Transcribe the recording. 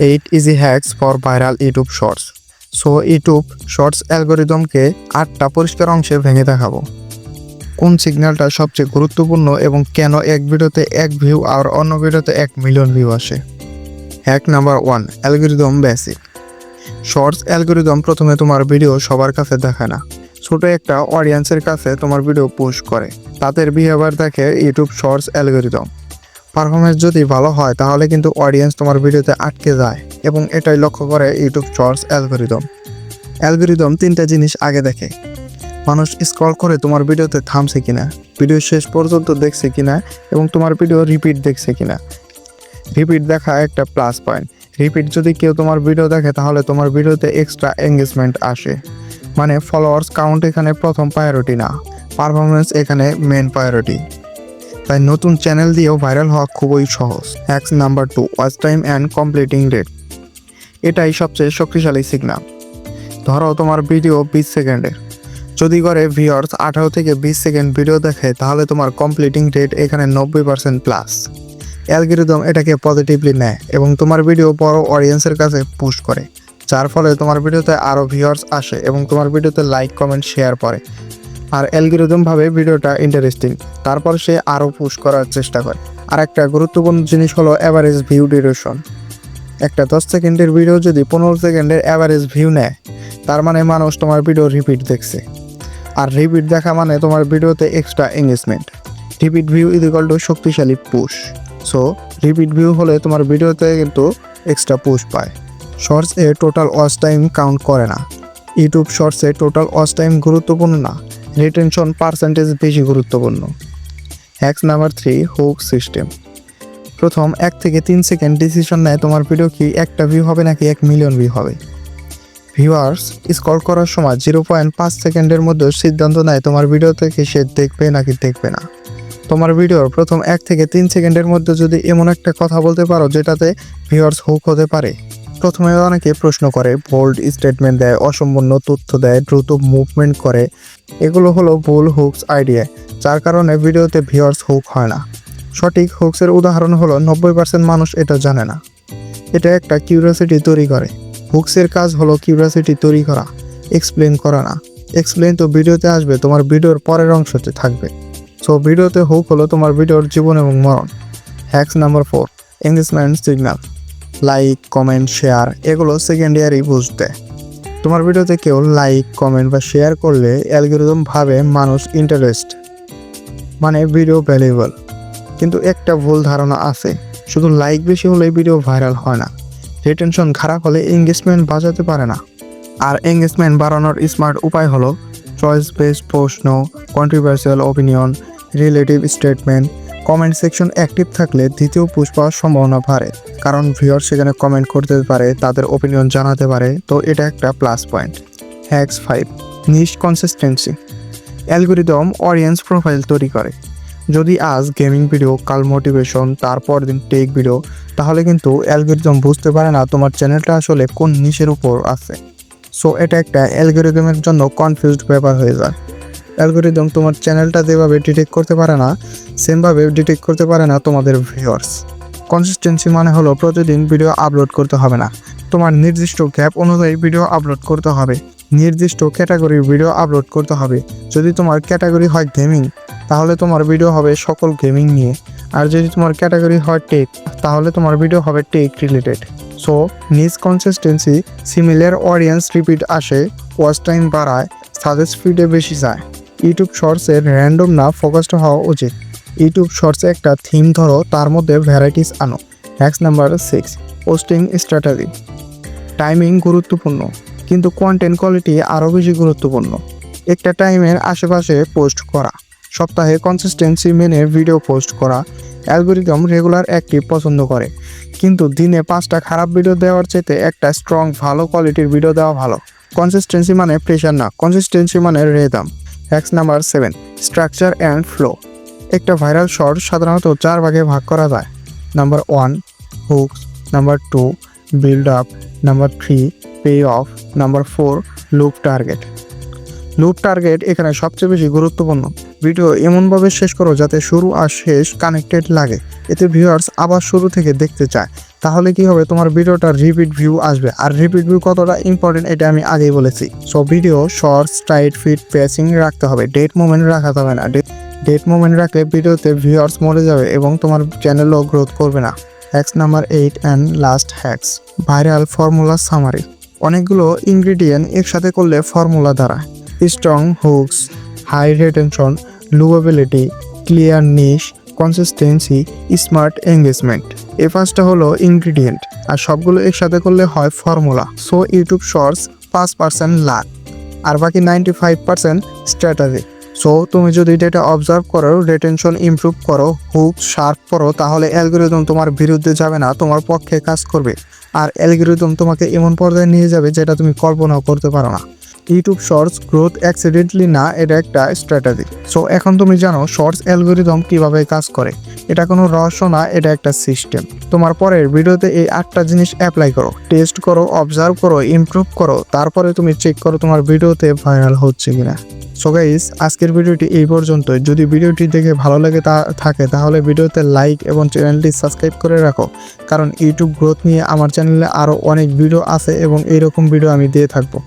8 easy hacks for viral YouTube shorts. So YouTube shorts অ্যালগরিদমকে 8টা পরিষ্কার অংশে ভেঙে দেখাবো। কোন সিগন্যালটা সবচেয়ে গুরুত্বপূর্ণ এবং কেন এক ভিডিওতে 1 ভিউ আর অন্য ভিডিওতে 1 মিলিয়ন ভিউ আসে। Hack number 1, algorithm basic. Shorts algorithm প্রথমে তোমার ভিডিও সবার কাছে দেখায় না, ছোট একটা অডিয়েন্সের কাছে তোমার ভিডিও পুশ করে। তাদের বিহেভিয়ার দেখে ইউটিউব শর্টস অ্যালগরিদম। পারফরমেন্স যদি ভালো হয় তাহলে কিন্তু অডিয়েন্স তোমার ভিডিওতে আটকে যায় এবং এটাই লক্ষ্য করে ইউটিউব শর্টস অ্যালগরিদম। অ্যালগরিদম 3টা জিনিস আগে দেখে: মানুষ স্ক্রল করে তোমার ভিডিওতে থামছে কিনা, ভিডিও শেষ পর্যন্ত দেখছে কিনা এবং তোমার ভিডিও রিপিট দেখছে কিনা। রিপিট দেখা একটা প্লাস পয়েন্ট। রিপিট যদি কেউ তোমার ভিডিও দেখে তাহলে তোমার ভিডিওতে এক্সট্রা এঙ্গেজমেন্ট আসে, মানে ফলোয়ার্স কাউন্ট এখানে প্রথম প্রায়োরিটি না, পারফরমেন্স এখানে মেন প্রায়োরিটি। তাই নতুন চ্যানেল দিয়েও ভাইরাল হওয়া খুবই সহজ। Hacks number 2, watch time and completing rate. এটাই সবচেয়ে শক্তিশালী সিগন্যাল। ধরো তোমার ভিডিও 20 সেকেন্ডের, যদি করে ভিউয়ার্স 18 থেকে 20 সেকেন্ড ভিডিও দেখে তাহলে তোমার কমপ্লিটিং রেট এখানে 90% প্লাস। অ্যালগরিদম এটাকে পজিটিভলি নেয় এবং তোমার ভিডিও বড় অডিয়েন্সের কাছে পুশ করে, যার ফলে তোমার ভিডিওতে আরও ভিউয়ার্স আসে এবং তোমার ভিডিওতে লাইক কমেন্ট শেয়ার পড়ে। আর অ্যালগরিদম ভাবে ভিডিওটা ইন্টারেস্টিং, তারপর সে আরও পুশ করার চেষ্টা করে। আর একটা গুরুত্বপূর্ণ জিনিস হলো অ্যাভারেজ ভিউ ডিউরেশন। একটা 10 সেকেন্ডের ভিডিও যদি 15 সেকেন্ডের অ্যাভারেজ ভিউ নেয়, তার মানে মানুষ তোমার ভিডিও রিপিট দেখছে। আর রিপিট দেখা মানে তোমার ভিডিওতে extra engagement. Repeat view equal to শক্তিশালী পুশ। সো রিপিট ভিউ হলে তোমার ভিডিওতে কিন্তু এক্সট্রা পুশ পায়। শর্টস এ টোটাল ওয়াচ টাইম কাউন্ট করে না। ইউটিউব শর্টসে টোটাল ওয়াচ টাইম গুরুত্বপূর্ণ না, রিটেনশন পার্সেন্টেজ বেশি গুরুত্বপূর্ণ। Hacks number 3, hook system. প্রথম 1 থেকে 3 সেকেন্ড ডিসিশন নেয় তোমার ভিডিও কি একটা ভিউ হবে নাকি 1 মিলিয়ন ভিউ হবে। ভিউয়ার্স স্ক্রল করার সময় 0.5 সেকেন্ডের মধ্যে সিদ্ধান্ত নেয় তোমার ভিডিও থেকে সে দেখবে নাকি দেখবে না। তোমার ভিডিওর প্রথম 1 থেকে 3 সেকেন্ডের মধ্যে যদি এমন একটা কথা বলতে পারো যেটাতে ভিউয়ার্স হুক হতে পারে। প্রথমে অনেকে প্রশ্ন করে, বোল্ড স্টেটমেন্ট দেয়, অসম্পূর্ণ তথ্য দেয়, দ্রুত মুভমেন্ট করে। এগুলো হলো ভুল হুকস আইডিয়া, যার কারণে ভিডিওতে ভিউয়ার্স হুক হয় না। সঠিক হুকসের উদাহরণ হলো 90% মানুষ এটা জানে না। এটা একটা কিউরিওসিটি তৈরি করে। হুকসের কাজ হলো কিউরিওসিটি তৈরি করা, এক্সপ্লেন করা না। এক্সপ্লেন তো ভিডিওতে আসবে, তোমার ভিডিওর পরের অংশতে থাকবে। সো ভিডিওতে হুক হলো তোমার ভিডিওর জীবন এবং মরণ। Hacks number 4, engagement signal. Like, comment, share এগুলো সেকেন্ডারি বুস্ট দেয়। তোমার ভিডিওতে কেউ লাইক, কমেন্ট বা শেয়ার করলে অ্যালগরিদম ভাবে মানুষ ইন্টারেস্ট, মানে ভিডিও ভ্যালুয়েবল। কিন্তু একটা ভুল ধারণা আছে, শুধু লাইক বেশি হলেই ভিডিও ভাইরাল হয় না। রিটেনশন খারাপ হলে এঙ্গেজমেন্ট বাজাতে পারে না। আর এঙ্গেজমেন্ট বাড়ানোর স্মার্ট উপায় হলো চয়েস বেসড প্রশ্ন, controversial opinion, relative statement. Comment section active থাকলে দ্বিতীয় পুশ পাওয়ার সম্ভাবনা বাড়ে, কারণ ভিউয়ার সেখানে কমেন্ট করতে পারে, তাদের ওপিনিয়ন জানাতে পারে। তো এটা একটা প্লাস পয়েন্ট। হ্যাক্স 5, নিশ কনসিস্টেন্সি। অ্যালগরিদম অডিয়েন্স প্রোফাইল তৈরি করে। যদি আজ গেমিং ভিডিও, কাল মোটিভেশন, তারপর দিন টেক ভিডিও, তাহলে কিন্তু অ্যালগরিদম বুঝতে পারে না তোমার চ্যানেলটা আসলে কোন নিশের উপর আছে। সো এটা একটা অ্যালগরিদমের জন্য কনফিউজড ব্যাপার হয়ে যায়। অ্যালগরিদম তোমার চ্যানেলটা যেভাবে ডিটেক্ট করতে পারে না, সেমভাবে ডিটেক্ট করতে পারে না তোমাদের ভিউয়ার্স। কনসিস্টেন্সি মানে হলো প্রতিদিন ভিডিও আপলোড করতে হবে না, তোমার নির্দিষ্ট গ্যাপ অনুযায়ী ভিডিও আপলোড করতে হবে, নির্দিষ্ট ক্যাটাগরির ভিডিও আপলোড করতে হবে। যদি তোমার ক্যাটাগরি হয় গেমিং, তাহলে তোমার ভিডিও হবে সকল গেমিং নিয়ে। আর যদি তোমার ক্যাটাগরি হয় টেক, তাহলে তোমার ভিডিও হবে টেক রিলেটেড। সো নিজ কনসিস্টেন্সি, সিমিলার অডিয়েন্স, রিপিট আসে, ওয়াচ টাইম বাড়ায়, সাজেস্ট ফিডে বেশি যায়। ইউটিউব শর্টসের র্যান্ডম না, ফোকাসড হওয়া উচিত। ইউটিউব শর্টসে একটা থিম ধরো, তার মধ্যে ভ্যারাইটিস আনো। Hacks number 6, posting strategy. Timing গুরুত্বপূর্ণ, কিন্তু কন্টেন্ট কোয়ালিটি আরও বেশি গুরুত্বপূর্ণ। একটা টাইমের আশেপাশে পোস্ট করা, সপ্তাহে কনসিস্টেন্সি মেনে ভিডিও পোস্ট করা। অ্যালগরিদম রেগুলার অ্যাক্টিভ পছন্দ করে, কিন্তু দিনে 5টা খারাপ ভিডিও দেওয়ার চাইতে একটা স্ট্রং ভালো কোয়ালিটির ভিডিও দেওয়া ভালো। কনসিস্টেন্সি মানে প্রেশার না, কনসিস্টেন্সি মানে rhythm. Hacks number 7, structure and flow. একটা ভাইরাল শর্ট সাধারণত 4 ভাগে ভাগ করা যায়। Number 1, hooks. Number 2, build up. Number 3, pay off. Number 4, loop target. Loop target এখানে সবচেয়ে বেশি গুরুত্বপূর্ণ। ভিডিও এমনভাবে শেষ করো যাতে শুরু আর শেষ কানেক্টেড লাগে। এতে ভিউয়ার্স আবার শুরু থেকে দেখতে চায়। তাহলে কি হবে, তোমার ভিডিওটার রিপিট ভিউ আসবে। আর রিপিট ভিউ কতটা ইম্পর্টেন্ট এটা আমি আগেই বলেছি। So video shorts, tight, fit, pacing রাখতে হবে, ডেট মোমেন্ট রাখাতে হবে না। ডেট মোমেন্ট রাখলে ভিডিওতে ভিউয়ার্স মরে যাবে এবং তোমার চ্যানেলও গ্রোথ করবে না। Hacks number 8 and last hacks, viral formula summary. অনেকগুলো ইনগ্রিডিয়েন্ট একসাথে করলে ফর্মুলা দ্বারা strong hooks, high retention, loopability, clear niche, consistency, smart engagement. এই পাঁচটা হলো ইনগ্রিডিয়েন্ট, আর সবগুলো একসাথে করলে হয় formula. So YouTube shorts 5% luck, আর বাকি 95% স্ট্র্যাটেজি। সো তুমি যদি এটা অবজার্ভ করো, রিটেনশন ইমপ্রুভ করো, হুক শার্প করো, তাহলে অ্যালগরিদম তোমার বিরুদ্ধে যাবে না, তোমার পক্ষে কাজ করবে। আর অ্যালগরিদম তোমাকে এমন পর্যায়ে নিয়ে যাবে যেটা তুমি কল্পনাও করতে পারো না। ইউটিউব শর্টস গ্রোথ অ্যাক্সিডেন্টলি না, এটা একটা স্ট্র্যাটেজি। সো এখন তুমি জানো শর্টস অ্যালগরিদম কিভাবে কাজ করে। এটা কোনো রহস্য না, এটা একটা সিস্টেম। তোমার পরের ভিডিওতে এই 8টা জিনিস অ্যাপ্লাই করো, টেস্ট করো, অবজার্ভ করো, ইমপ্রুভ করো, তারপরে তুমি চেক করো তোমার ভিডিওতে ভাইরাল হচ্ছে কিনা। সো গাইস, আজকের ভিডিওটি এই পর্যন্তই। যদি ভিডিওটি দেখে ভালো লাগে থাকে তাহলে ভিডিওতে লাইক এবং চ্যানেলটি সাবস্ক্রাইব করে রাখো, কারণ ইউটিউব গ্রোথ নিয়ে আমার চ্যানেলে আরও অনেক ভিডিও আছে এবং এইরকম ভিডিও আমি দিয়ে থাকবো।